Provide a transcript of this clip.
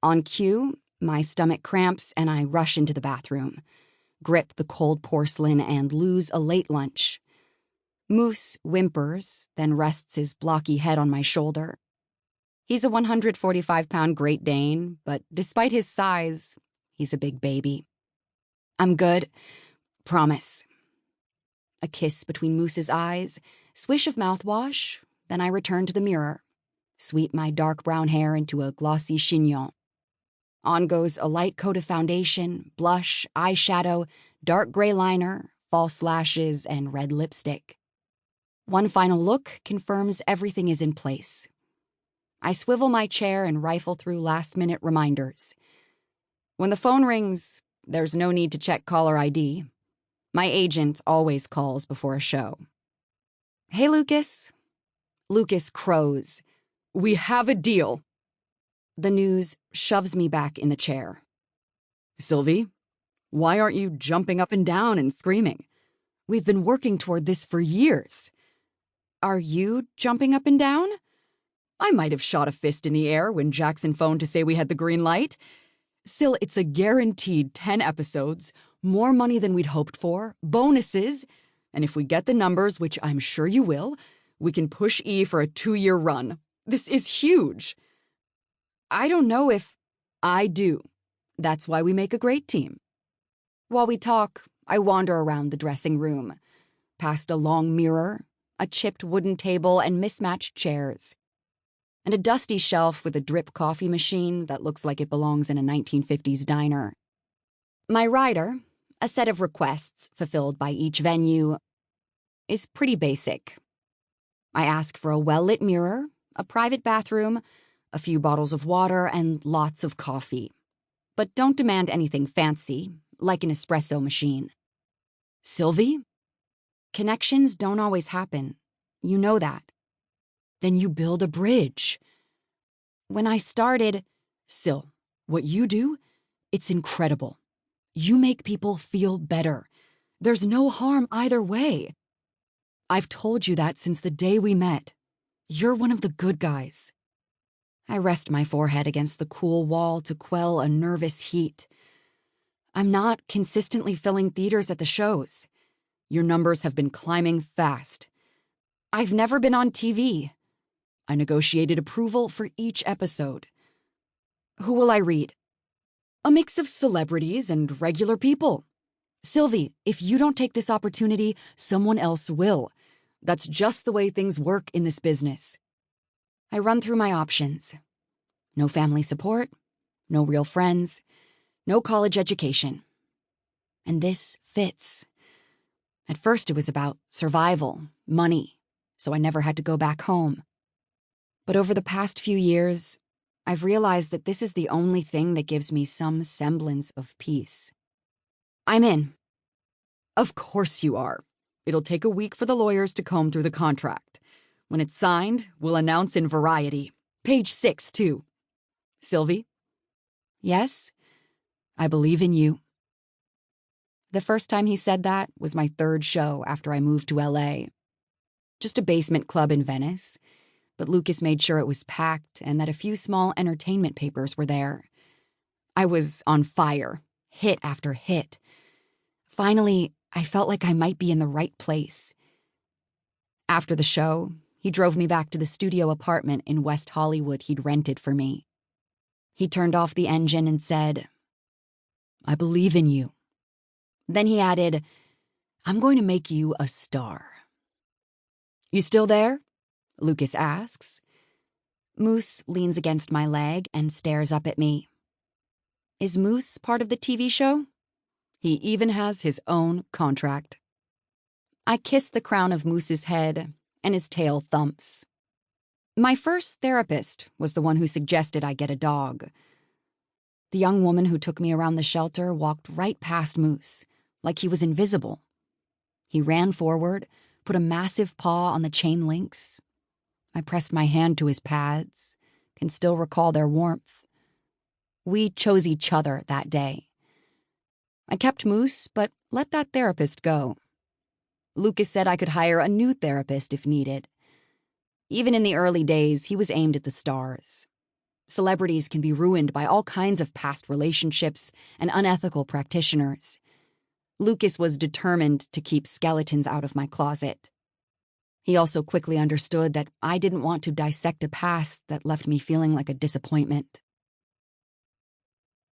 On cue, my stomach cramps and I rush into the bathroom, grip the cold porcelain and lose a late lunch. Moose whimpers, then rests his blocky head on my shoulder. He's a 145-pound Great Dane, but despite his size, he's a big baby. I'm good. Promise. A kiss between Moose's eyes, swish of mouthwash, then I return to the mirror, sweep my dark brown hair into a glossy chignon. On goes a light coat of foundation, blush, eyeshadow, dark gray liner, false lashes, and red lipstick. One final look confirms everything is in place. I swivel my chair and rifle through last-minute reminders. When the phone rings, there's no need to check caller ID. My agent always calls before a show. Hey, Lucas. Lucas crows. We have a deal. The news shoves me back in the chair. Sylvie, why aren't you jumping up and down and screaming? We've been working toward this for years. Are you jumping up and down? I might have shot a fist in the air when Jackson phoned to say we had the green light. Syl, it's a guaranteed 10 episodes, more money than we'd hoped for, bonuses, and if we get the numbers, which I'm sure you will, we can push E for a 2-year run. This is huge. I don't know if I do. That's why we make a great team. While we talk, I wander around the dressing room, past a long mirror, a chipped wooden table and mismatched chairs, and a dusty shelf with a drip coffee machine that looks like it belongs in a 1950s diner. My rider, a set of requests fulfilled by each venue, is pretty basic. I ask for a well-lit mirror, a private bathroom, a few bottles of water, and lots of coffee. But don't demand anything fancy, like an espresso machine. Sylvie? Connections don't always happen. You know that. Then you build a bridge. When I started, Syl, what you do, it's incredible. You make people feel better. There's no harm either way. I've told you that since the day we met. You're one of the good guys. I rest my forehead against the cool wall to quell a nervous heat. I'm not consistently filling theaters at the shows. Your numbers have been climbing fast. I've never been on TV. I negotiated approval for each episode. Who will I read? A mix of celebrities and regular people. Sylvie, if you don't take this opportunity, someone else will. That's just the way things work in this business. I run through my options. No family support, no real friends, no college education. And this fits. At first it was about survival, money, so I never had to go back home. But over the past few years, I've realized that this is the only thing that gives me some semblance of peace. I'm in. Of course you are. It'll take a week for the lawyers to comb through the contract. When it's signed, we'll announce in Variety. Page 6, too. Sylvie? Yes? I believe in you. The first time he said that was my 3rd show after I moved to LA. Just a basement club in Venice, but Lucas made sure it was packed and that a few small entertainment papers were there. I was on fire, hit after hit. Finally, I felt like I might be in the right place. After the show, he drove me back to the studio apartment in West Hollywood he'd rented for me. He turned off the engine and said, I believe in you. Then he added, I'm going to make you a star. You still there? Lucas asks. Moose leans against my leg and stares up at me. Is Moose part of the TV show? He even has his own contract. I kiss the crown of Moose's head, and his tail thumps. My first therapist was the one who suggested I get a dog. The young woman who took me around the shelter walked right past Moose, like he was invisible. He ran forward, put a massive paw on the chain links. I pressed my hand to his pads, can still recall their warmth. We chose each other that day. I kept Moose, but let that therapist go. Lucas said I could hire a new therapist if needed. Even in the early days, he was aimed at the stars. Celebrities can be ruined by all kinds of past relationships and unethical practitioners. Lucas was determined to keep skeletons out of my closet. He also quickly understood that I didn't want to dissect a past that left me feeling like a disappointment.